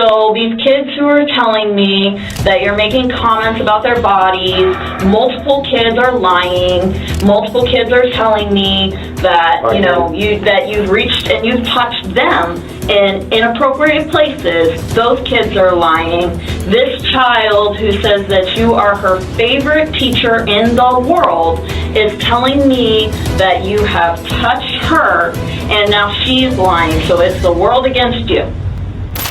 So these kids who are telling me that you're making comments about their bodies, multiple kids are lying, multiple kids are telling me that, that you've reached and you've touched them in inappropriate places. Those kids are lying. This child who says that you are her favorite teacher in the world is telling me that you have touched her, and now she's lying. So it's the world against you.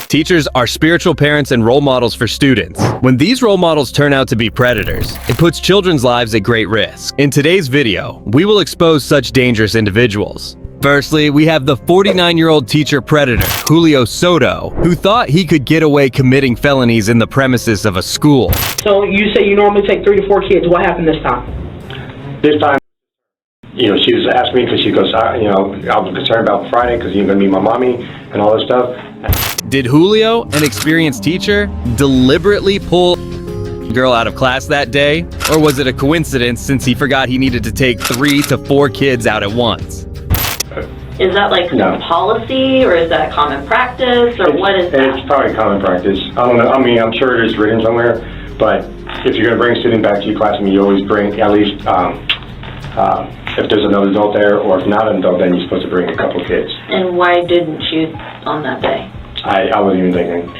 Teachers are spiritual parents and role models for students. When these role models turn out to be predators, it puts children's lives at great risk. In today's video, we will expose such dangerous individuals. Firstly, we have the 49-year-old teacher predator, Julio Soto, who thought he could get away committing felonies in the premises of a school. So you say you normally take 3 to 4 kids. What happened this time? This time, she was asking me because she goes, I was concerned about Friday because you're going to meet my mommy and all this stuff. Did Julio, an experienced teacher, deliberately pull the girl out of class that day? Or was it a coincidence since he forgot he needed to take 3 to 4 kids out at once? Is that like policy, or is that common practice, or what is that? It's probably common practice. I don't know. I mean, I'm sure it is written somewhere, but if you're going to bring a student back to your class, you always bring at least, if there's another adult there, or if not an adult, then you're supposed to bring a couple kids. And why didn't you on that day? I wasn't even thinking.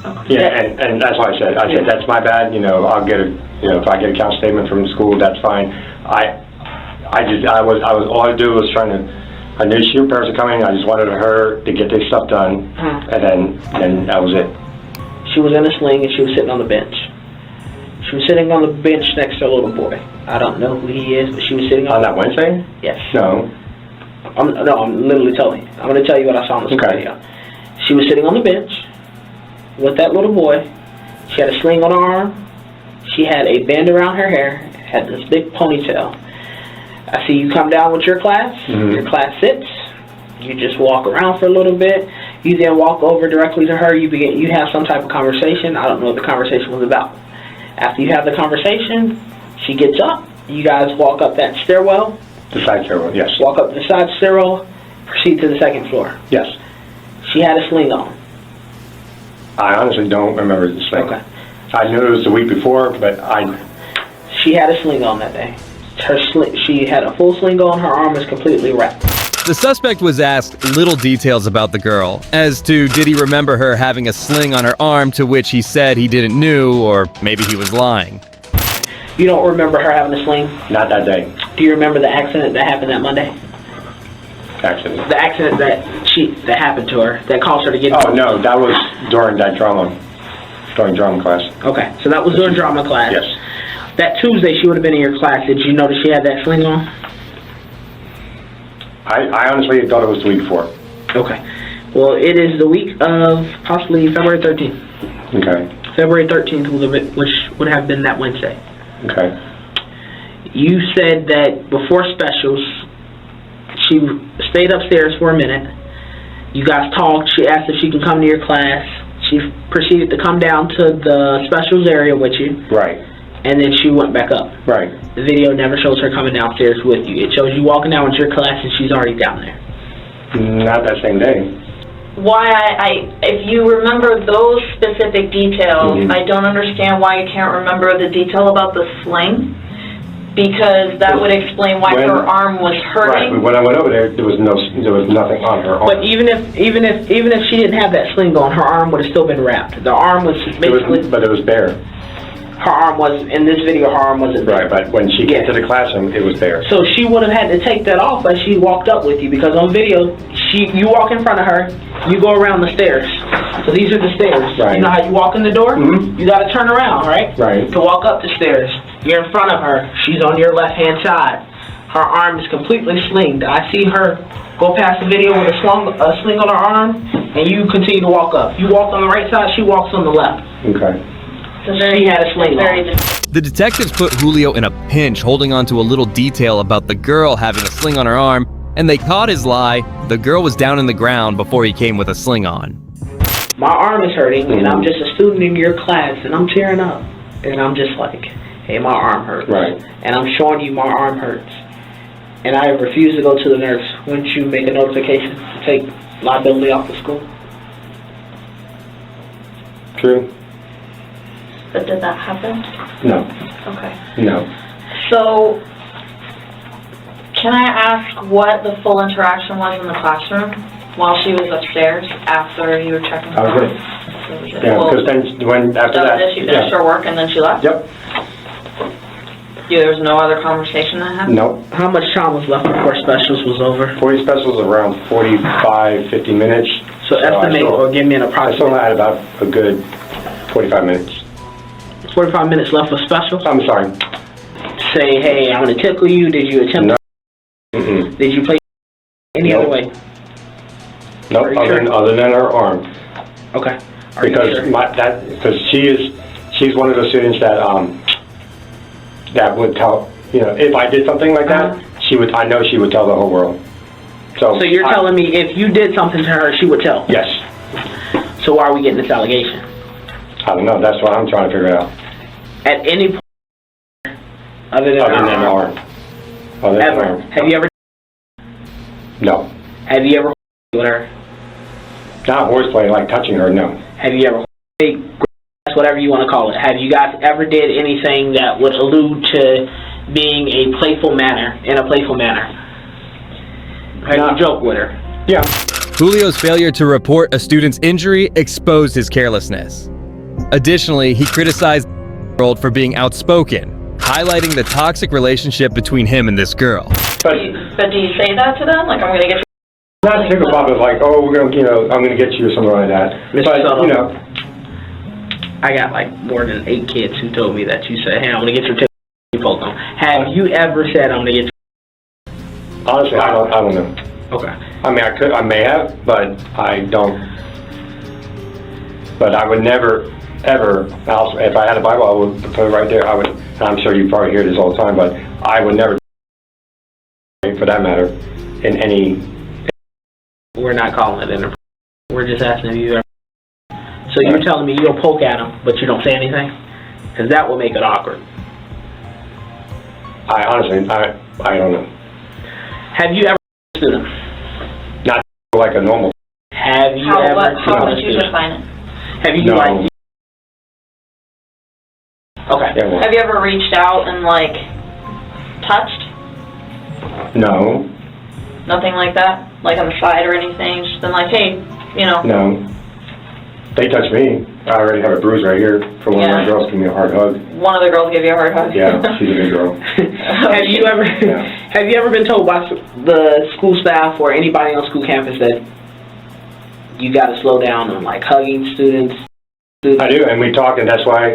Okay. Yeah, and that's why I said that's my bad. I'll get if I get a count statement from the school, that's fine. All I do was trying to. I knew her parents were coming. I just wanted her to get this stuff done, and that was it. She was in a sling and she was sitting on the bench. She was sitting on the bench next to a little boy. I don't know who he is, but she was sitting on that Wednesday? Yes. No. I'm literally telling you. I'm going to tell you what I saw on the video. She was sitting on the bench with that little boy. She had a sling on her arm. She had a band around her hair, had this big ponytail. I see you come down with your class. Your class sits. You just walk around for a little bit. You then walk over directly to her. You have some type of conversation. I don't know what the conversation was about. After you have the conversation, she gets up. You guys walk up that stairwell. The side stairwell, yes. Walk up the side stairwell. Proceed to the second floor. Yes. She had a sling on. I honestly don't remember the sling. Okay. I knew it was the week before, but She had a sling on that day. She had a full sling on. Her arm was completely wrapped. The suspect was asked little details about the girl, as to did he remember her having a sling on her arm, to which he said he didn't know, or maybe he was lying. You don't remember her having a sling? Not that day. Do you remember the accident that happened that Monday? Accident? The accident that happened to her, that caused her to get... Oh, no, that was during drama class. Okay, so that was during drama class. Yes. That Tuesday she would have been in your class. Did you notice she had that sling on? I honestly thought it was the week before. Okay. Well, it is the week of possibly February 13th. Okay. February 13th, which would have been that Wednesday. Okay. You said that before specials, she stayed upstairs for a minute. You guys talked. She asked if she can come to your class. She proceeded to come down to the specials area with you. Right. And then she went back up. Right. The video never shows her coming downstairs with you. It shows you walking down with your class and she's already down there. Not that same day. Why if you remember those specific details, I don't understand why you can't remember the detail about the sling, because that would explain why her arm was hurting. Right, but when I went over there was nothing on her arm. But even if she didn't have that sling on, her arm would have still been wrapped. The arm was basically... But it was bare. Her arm was, in this video, her arm wasn't there. Right, but when she came to the classroom, it was there. So she would have had to take that off as she walked up with you, because on video, you walk in front of her, you go around the stairs. So these are the stairs. Right. You know how you walk in the door? You got to turn around, right? Right. To walk up the stairs. You're in front of her. She's on your left-hand side. Her arm is completely slinged. I see her go past the video with a sling on her arm, and you continue to walk up. You walk on the right side, she walks on the left. Okay. She had a sling on. The detectives put Julio in a pinch, holding on to a little detail about the girl having a sling on her arm, and they caught his lie. The girl was down in the ground before he came with a sling on. My arm is hurting, and I'm just a student in your class, and I'm tearing up. And I'm just like, hey, my arm hurts. Right. And I'm showing you my arm hurts. And I refuse to go to the nurse. Wouldn't you make a notification to take liability off the school? True? But did that happen? No. Okay. No. So, can I ask what the full interaction was in the classroom while she was upstairs after you were checking her I was out? good. Yeah, because then when after that, She finished her work and then she left? Yep. There was no other conversation that happened? No. How much time was left before specials was over? 40 specials around 45, 50 minutes. So estimate or give me an I approximate. still had about a good 45 minutes. 45 minutes left for specials? I'm sorry. Say, hey, I'm going to tickle you. Did you attempt No. Mm-mm. Did you play any Nope. other way? No, Are you sure? other than her arm. Okay. Are you Because sure? because she's one of those students that that would tell, if I did something like that, I know she would tell the whole world. So So you're telling me if you did something to her, she would tell? Yes. So why are we getting this allegation? I don't know. That's what I'm trying to figure out. At any point, other than Other than her arm? arm. Other than Ever? arm. Have you ever? No. Have you ever with her? Not horseplay, like touching her, no. Have you ever? Whatever you want to call it. Have you guys ever did anything that would allude to being in a playful manner? Have No. you joked with her? Yeah. Julio's failure to report a student's injury exposed his carelessness. Additionally, he criticized the girl for being outspoken, highlighting the toxic relationship between him and this girl. But But do you say that to them? Like, I'm going to get you? not tickle pop is like, oh, we're gonna, I'm gonna get you or something like that. Mr. But Soto. I got like more than 8 kids who told me that you said, hey, I'm going to get your tickle poke on. Have you ever said, I'm going to get your... honestly, I don't know. Okay. I mean, I may have, but I don't. But I would never, ever, if I had a Bible, I would put it right there. I would, and I'm sure you probably hear this all the time, but I would never, for that matter, in any... We're not calling it inappropriate. We're just asking if you ever... So you're telling me you'll poke at them, but you don't say anything? Because that will make it awkward. I honestly, I don't know. Have you ever student? Not like a normal. Have you How ever... would you define it? Have you No. like... Okay. Yeah, well, Have you ever reached out and, like, touched? no, Nothing like that? Like on the side or anything? Just been like, hey, no. They touched me. I already have a bruise right here from one of my Yeah. girls giving me a hard hug. one of the girls give you a hard hug? Yeah, she's a good girl. Have you ever... Yeah. Have you ever been told by the school staff or anybody on school campus that you got to slow down on, like, hugging students? I do, and we talk, and that's why,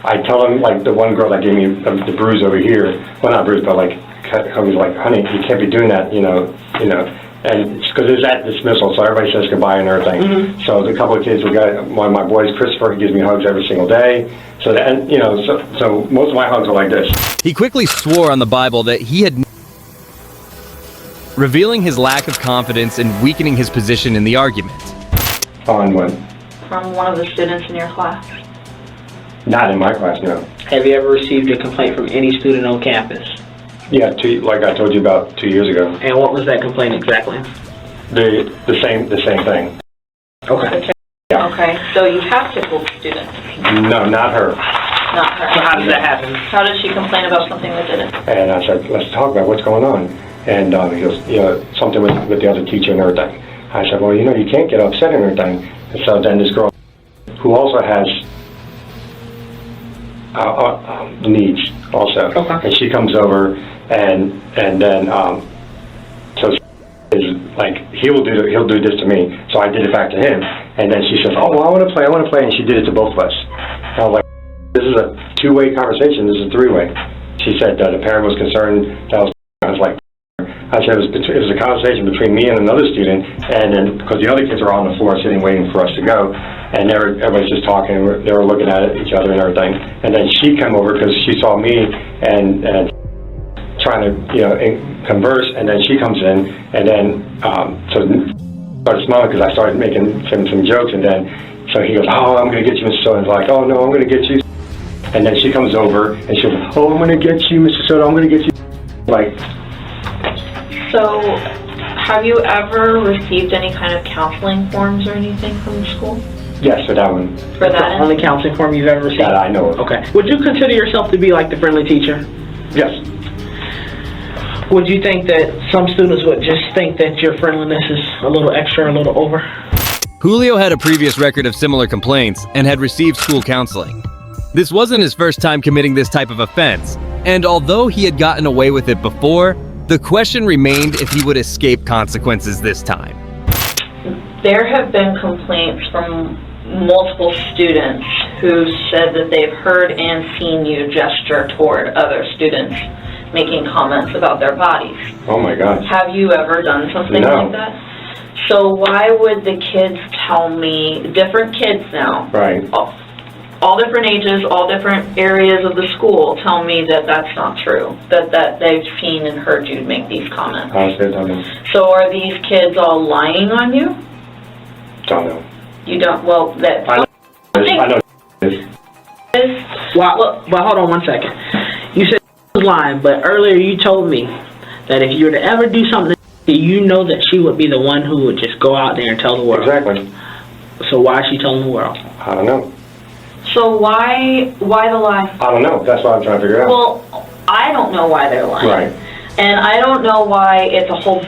I tell them, like, the one girl that gave me the bruise over here, well, not bruise, but, like, I was like, honey, you can't be doing that, and because there's that dismissal, so everybody says goodbye and everything. Mm-hmm. So the couple of kids, one of my boys, Christopher, he gives me hugs every single day. So that, and, so most of my hugs are like this. He quickly swore on the Bible that he had revealing his lack of confidence and weakening his position in the argument. On what? From one of the students in your class. Not in my class, no. Have you ever received a complaint from any student on campus? Yeah, like I told you about 2 years ago. And what was that complaint exactly? The same thing. Okay. Yeah. Okay, so you have tickled students, No, not her. not her. So how did that happen? How did she complain about something that didn't? And I said, let's talk about what's going on. And he goes, something with the other teacher and everything. I said, well, you can't get upset and everything. And so then this girl, who also has needs also, Okay. and she comes over, and then so is like he'll do this to me. So I did it back to him, and then she says, oh, well, I want to play, and she did it to both of us. And I was like, this is a two-way conversation. This is a three-way. She said that the parent was concerned. I was like, I said it was a conversation between me and another student, and then because the other kids were on the floor sitting waiting for us to go, and everybody's just talking. They were looking at each other and everything. And then she came over because she saw me and trying to converse, and then she comes in, and then so started smiling because I started making some jokes, and then so he goes, oh, I'm going to get you, Mr. Soto. And I was like, oh no, I'm going to get you. And then she comes over and she goes, oh, I'm going to get you, Mr. Soto. I'm going to get you. Like. So, have you ever received any kind of counseling forms or anything from the school? Yes, for that one. For That's the that only counseling form you've ever received? That I know of. Okay. Would you consider yourself to be like the friendly teacher? Yes. Would you think that some students would just think that your friendliness is a little extra, a little over? Julio had a previous record of similar complaints and had received school counseling. This wasn't his first time committing this type of offense, and although he had gotten away with it before, the question remained if he would escape consequences this time. There have been complaints from multiple students who said that they've heard and seen you gesture toward other students making comments about their bodies. Oh my gosh. Have you ever done something No. like that? So why would the kids tell me, different kids now, Right. all different ages, all different areas of the school, tell me that that's not true, that they've seen and heard you make these comments? Honestly, I don't know. So are these kids all lying on you? Don't know. You don't, well, that... I know this. Well, but hold on one second. You said she was lying, but earlier you told me that if you were to ever do something, you know that she would be the one who would just go out there and tell the world. Exactly. So why is she telling the world? I don't know. So why the lie? I don't know. That's what I'm trying to figure out. Well, I don't know why they're lying. Right. And I don't know why it's a whole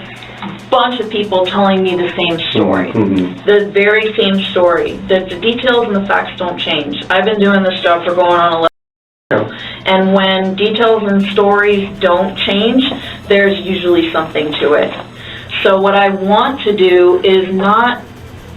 bunch of people telling me the same story. Mm-hmm. The very same story. The details and the facts don't change. I've been doing this job for going on 11 years. And when details and stories don't change, there's usually something to it. So what I want to do is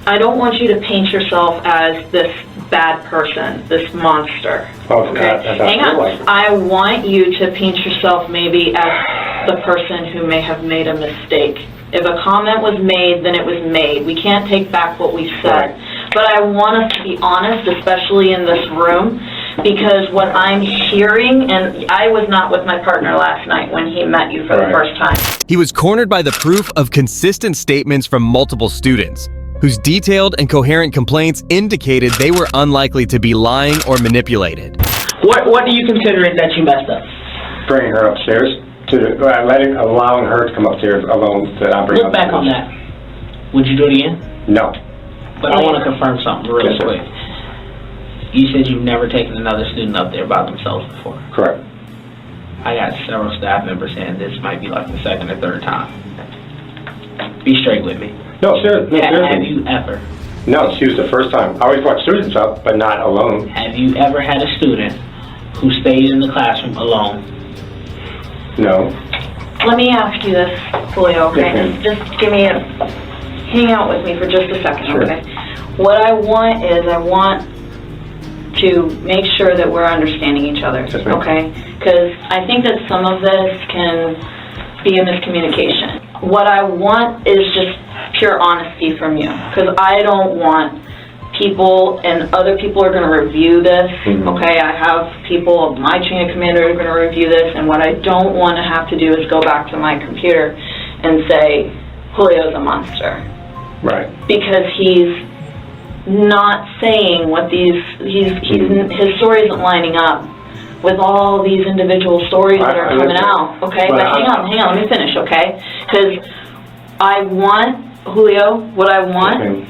I don't want you to paint yourself as this bad person, this monster. Oh, Okay? that's Hang on. like I want you to paint yourself maybe as the person who may have made a mistake. If a comment was made, then it was made. We can't take back what we said. Right. But I want us to be honest, especially in this room, because what I'm hearing, and I was not with my partner last night when he met you for the Right. first time. He was cornered by the proof of consistent statements from multiple students, whose detailed and coherent complaints indicated they were unlikely to be lying or manipulated. What do you consider it that you messed up? bringing her upstairs allowing her to come upstairs alone. That I'm bringing Look back on that. Would you do it again? No. But I want to confirm something really Yes, sir. quick. You said you've never taken another student up there by themselves before. Correct. I got several staff members saying this might be like the second or third time. Be straight with me. No, sir. No, Have seriously. you ever? No, she was the first time. I always brought students up, but not alone. Have you ever had a student who stayed in the classroom alone? No. Let me ask you this, Julio, okay? Yes, ma'am. Just give me hang out with me for just a second, Sure. okay? What I want is I want to make sure that we're understanding each other, Yes, ma'am. okay? Because I think that some of this can be a miscommunication. What I want is just pure honesty from you, because I don't want people, and other people are going to review this, Mhm. okay? I have people, my chain of command are going to review this, and what I don't want to have to do is go back to my computer and say, Julio's a monster. Right. Because he's not saying what his story isn't lining up with all these individual stories that are I coming understand. out, okay? But But hang on, let me finish, okay? Because I want, Julio, what I want Okay.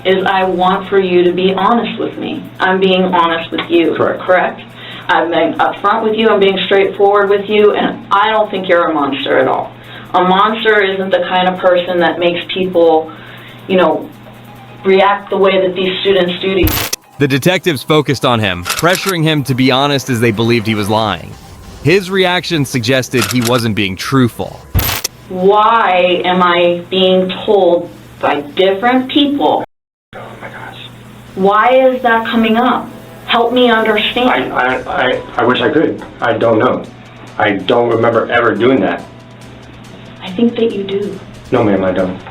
is I want for you to be honest with me. I'm being honest with you, Correct. I'm being upfront with you, I'm being straightforward with you, and I don't think you're a monster at all. A monster isn't the kind of person that makes people, react the way that these students do to you. The detectives focused on him, pressuring him to be honest as they believed he was lying. His reaction suggested he wasn't being truthful. Why am I being told by different people? Oh my gosh. Why is that coming up? Help me understand. I wish I could. I don't know. I don't remember ever doing that. I think that you do. No, ma'am, I don't.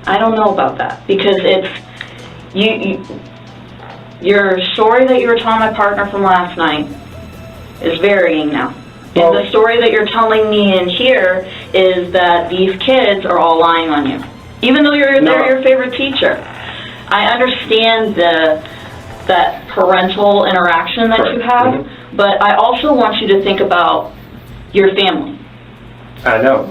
I don't know about that because it's your story that you were telling my partner from last night is varying now. Well- And the story that you're telling me in here is that these kids are all lying on you, even though they're your favorite teacher. I understand that parental interaction that you Correct. have, Mhm. but I also want you to think about your family. I know.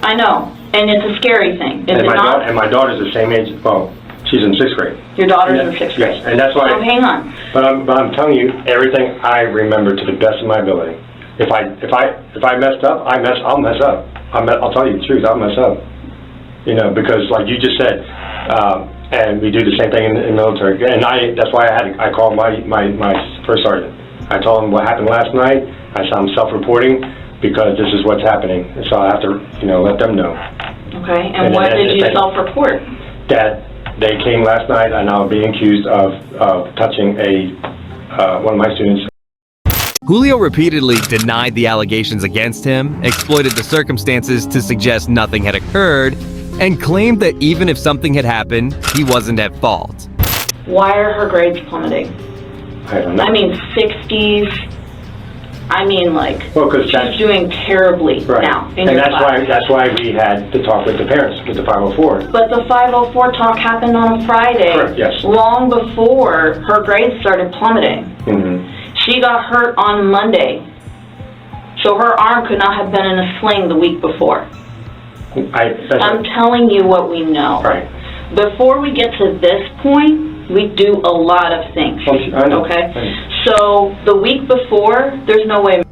I know, and it's a scary thing, is And it not? my daughter's the same age. Well, She's in 6th grade. Your daughter's in 6th grade. Yes, and that's why. So hang on. But I'm telling you everything I remember to the best of my ability. If I messed up, I'll mess up. I'll tell you the truth. I'll mess up. You know, because like you just said, and we do the same thing in the military. And that's why I called my first sergeant. I told him what happened last night. I said I'm self-reporting because this is what's happening. And so I have to, let them know. Okay. And what did you self-report? That they came last night and I'm being accused of touching one of my students. Julio repeatedly denied the allegations against him, exploited the circumstances to suggest nothing had occurred, and claimed that even if something had happened, he wasn't at fault. Why are her grades plummeting? I don't know. I mean, 60s. I mean, she's doing terribly now in your class. That's why we had to talk with the parents, with the 504. But the 504 talk happened on a Friday. Correct, yes. Long before her grades started plummeting. Mm-hmm. She got hurt on Monday. So her arm could not have been in a sling the week before. I'm telling you what we know. Right. Before we get to this point, we do a lot of things. I know. Okay? So the week before, there's no way I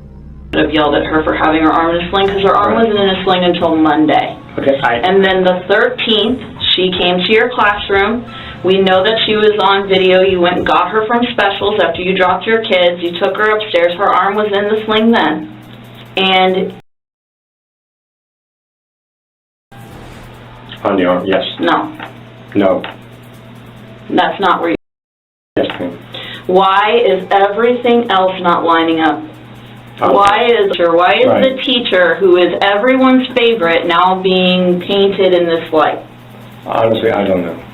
would have yelled at her for having her arm in a sling because her arm wasn't in a sling until Monday. Okay. And then the 13th, she came to your classroom. We know that she was on video. You went and got her from specials after you dropped your kids. You took her upstairs. Her arm was in the sling then. And on the arm, yes. No. That's not where you... Yes, ma'am. Why is everything else not lining up? Why is the teacher, who is everyone's favorite, now being painted in this light? Honestly, I don't know.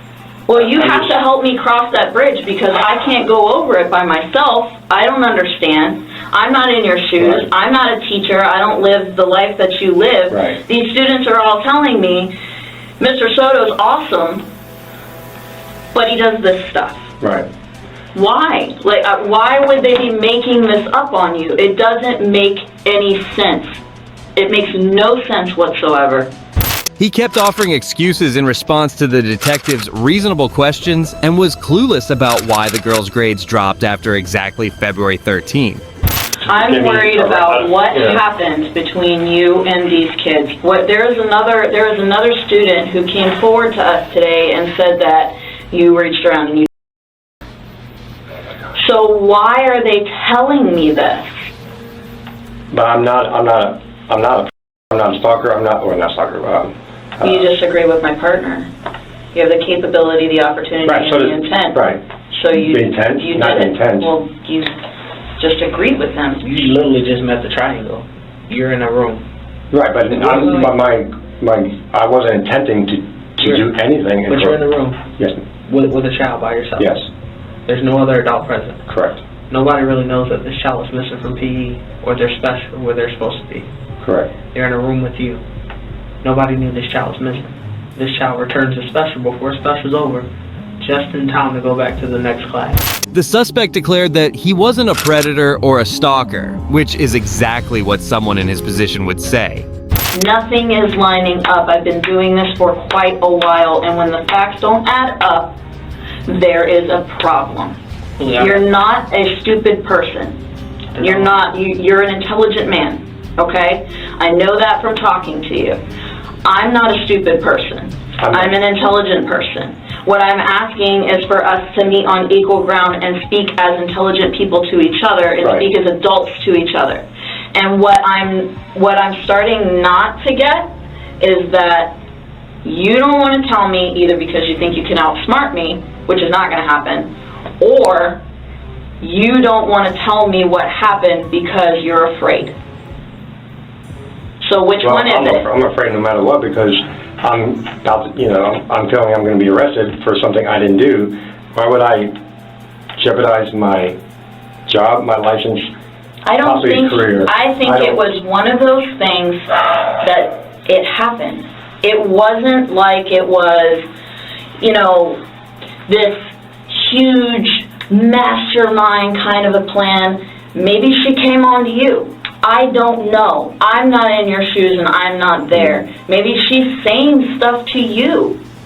Well, you have to help me cross that bridge because I can't go over it by myself. I don't understand. I'm not in your shoes. Right. I'm not a teacher. I don't live the life that you live. Right. These students are all telling me, Mr. Soto's awesome, but he does this stuff. Right. Why? Why would they be making this up on you? It doesn't make any sense. It makes no sense whatsoever. He kept offering excuses in response to the detective's reasonable questions and was clueless about why the girl's grades dropped after exactly February 13th. I'm worried about what happened between you and these kids. There is another student who came forward to us today and said that you reached around and you... So why are they telling me this? But I'm not a stalker. Not stalker. You disagree with my partner. You have the capability, the opportunity, and the intent. Right. So you... The intent? You not did the intent. Well, you just agreed with them. You literally just met the triangle. You're in a room. Right, but I wasn't intending to do anything. But you're in the room. Yes. With a child by yourself. Yes. There's no other adult present. Correct. Nobody really knows that this child is missing from PE or they're special where they're supposed to be. Correct. They're in a room with you. Nobody knew this child was missing. This child returns to special before special's over, just in time to go back to the next class. The suspect declared that he wasn't a predator or a stalker, which is exactly what someone in his position would say. Nothing is lining up. I've been doing this for quite a while, and when the facts don't add up, there is a problem. Yeah. You're not a stupid person. You're not. You're an intelligent man, okay? I know that from talking to you. I'm not a stupid person. I'm an intelligent person. What I'm asking is for us to meet on equal ground and speak as intelligent people to each other and speak as adults to each other. And what I'm starting not to get is that you don't want to tell me either because you think you can outsmart me, which is not going to happen, or you don't want to tell me what happened because you're afraid. So which one is it? I'm afraid no matter what because I'm feeling I'm going to be arrested for something I didn't do. Why would I jeopardize my job, my license, possibly career? I think it was one of those things that it happened. It wasn't like it was, this huge mastermind kind of a plan. Maybe she came on to you. I don't know. I'm not in your shoes and I'm not there. Maybe she's saying stuff to you.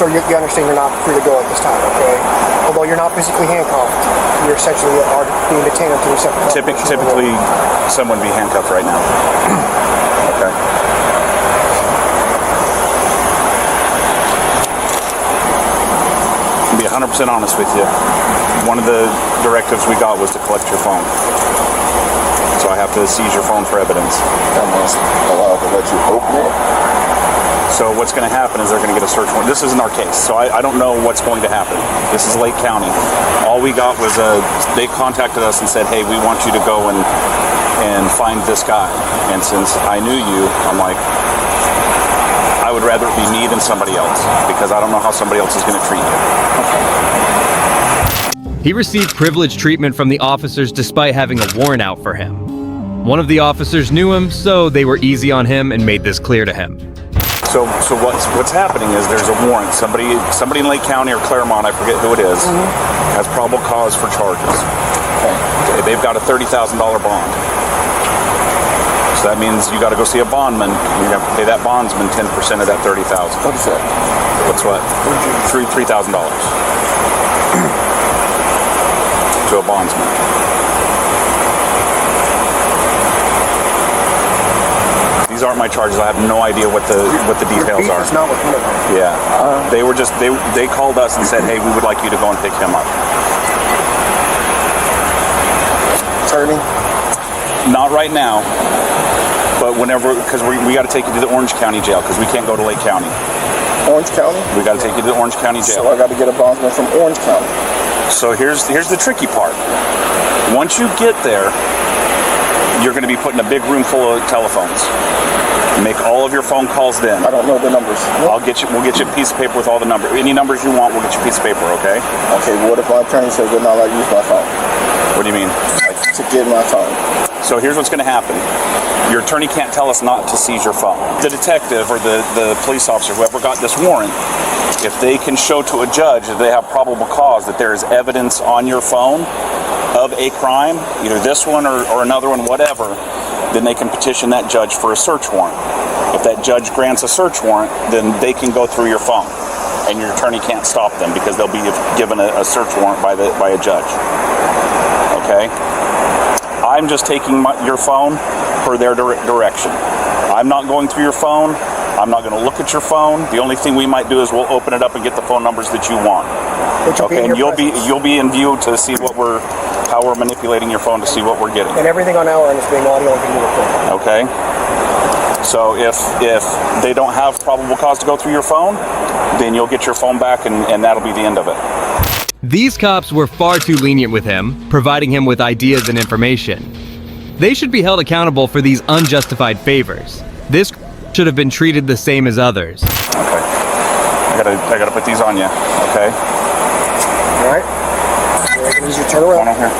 so you understand you're not free to go at this time, okay? Although you're not physically handcuffed, you're essentially are being detained until you separate. Typically, someone would be handcuffed right now. Okay. To be 100% honest with you, one of the directives we got was to collect your phone. So I have to seize your phone for evidence. That must allow to let you open it. So what's going to happen is they're going to get a search warrant. This isn't our case, so I don't know what's going to happen. This is Lake County. All we got was they contacted us and said, hey, we want you to go and find this guy. And since I knew you, I'm like, I would rather it be me than somebody else, because I don't know how somebody else is going to treat you. He received privileged treatment from the officers despite having a warrant out for him. One of the officers knew him, so they were easy on him and made this clear to him. So what's happening is there's a warrant. Somebody in Lake County or Claremont, I forget who it is, has probable cause for charges. Okay, they've got a $30,000 bond. So that means you got to go see a bondman. And you have to pay that bondsman 10% of that $30,000. What is that? What's what? $3,000 to a bondsman. These aren't my charges. I have no idea what the details are. It's not with me. Yeah, they were just they called us and said, hey, we would like you to go and pick him up. Attorney? Not right now, but whenever, because we got to take you to the Orange County jail because we can't go to Lake County. Orange County? We got to take you to the Orange County jail. So I got to get a bondsman from Orange County. So here's the tricky part. Once you get there, you're going to be put in a big room full of telephones. Make all of your phone calls then. I don't know the numbers. We'll get you a piece of paper with all the numbers. Any numbers you want, we'll get you a piece of paper, okay? Okay, what if my attorney says they're not allowed to use my phone? What do you mean? Like, to get my phone. So here's what's going to happen. Your attorney can't tell us not to seize your phone. The detective or the police officer, whoever got this warrant, if they can show to a judge that they have probable cause that there is evidence on your phone of a crime, either this one or another one, whatever, then they can petition that judge for a search warrant. If that judge grants a search warrant, then they can go through your phone, and your attorney can't stop them because they'll be given a search warrant by a judge. Okay? I'm just taking your phone per their direction. I'm not going through your phone. I'm not going to look at your phone. The only thing we might do is we'll open it up and get the phone numbers that you want. Okay, and you'll be in view to see how we're manipulating your phone to see what we're getting. And everything on our end is being audio and video recorded. Okay. So if they don't have probable cause to go through your phone, then you'll get your phone back and that'll be the end of it. These cops were far too lenient with him, providing him with ideas and information. They should be held accountable for these unjustified favors. This should have been treated the same as others. Okay. I gotta put these on you. Okay. All right. You're gonna use your turn around. Come on over here.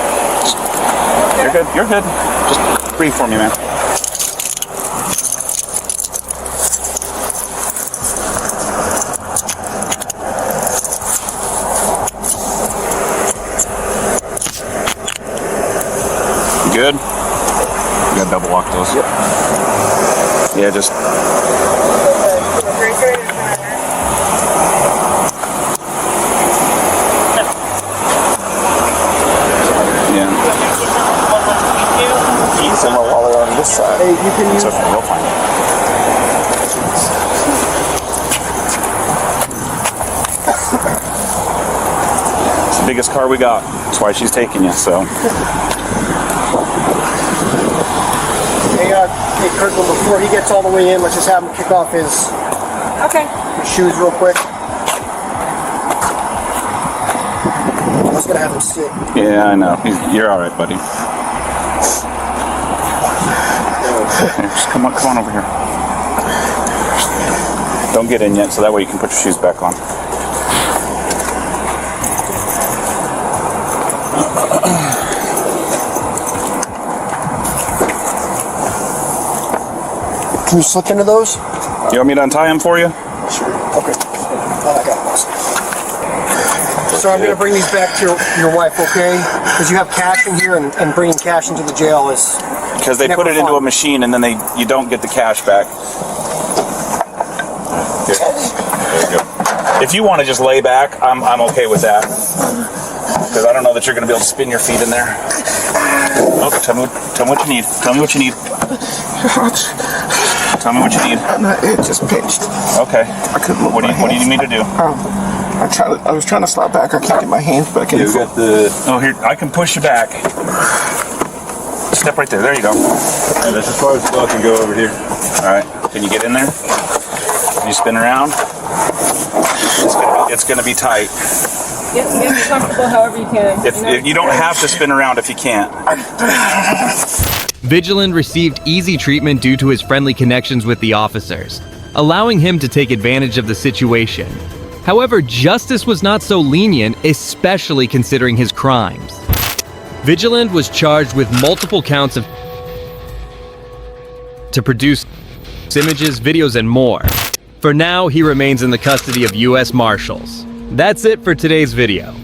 You're good. You're good. Just breathe for me, man. You good? You gotta double lock those. Yep. Yeah, just. Send my wallet on this side. Hey, you can use. It's okay, we'll find it. It's the biggest car we got. That's why she's taking you, so. Hey, Kirkland, before he gets all the way in, let's just have him kick off his shoes real quick. I was gonna have him sit. Yeah, I know. You're all right, buddy. Okay, just come on over here. Don't get in yet, so that way you can put your shoes back on. Can you slip into those? You want me to untie them for you? Sure. Okay. Oh, I got this. So I'm going to bring these back to your wife, okay? Because you have cash in here, and bringing cash into the jail is because they put it into a machine and then you don't get the cash back. Here. There you go. If you want to just lay back, I'm okay with that. Because I don't know that you're going to be able to spin your feet in there. Oh, tell me what you need. Tell me what you need. Tell me what you need. It just pinched. Okay. I couldn't move What do you need me to do? I was trying to slide back. I can't get my hands back in. You got the... Oh, here, I can push you back. Step right there. There you go. Yeah, that's as far as I can go over here. All right. Can you get in there? Can you spin around? It's gonna be tight. Get comfortable however you can. If you don't have to spin around if you can't. Vigilant received easy treatment due to his friendly connections with the officers, allowing him to take advantage of the situation. However, justice was not so lenient, especially considering his crimes. Vigilant was charged with multiple counts of to produce images, videos, and more. For now, he remains in the custody of U.S. Marshals. That's it for today's video.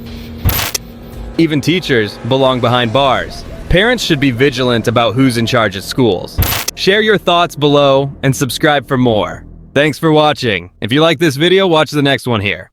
Even teachers belong behind bars. Parents should be vigilant about who's in charge at schools. Share your thoughts below and subscribe for more. Thanks for watching. If you like this video, watch the next one here.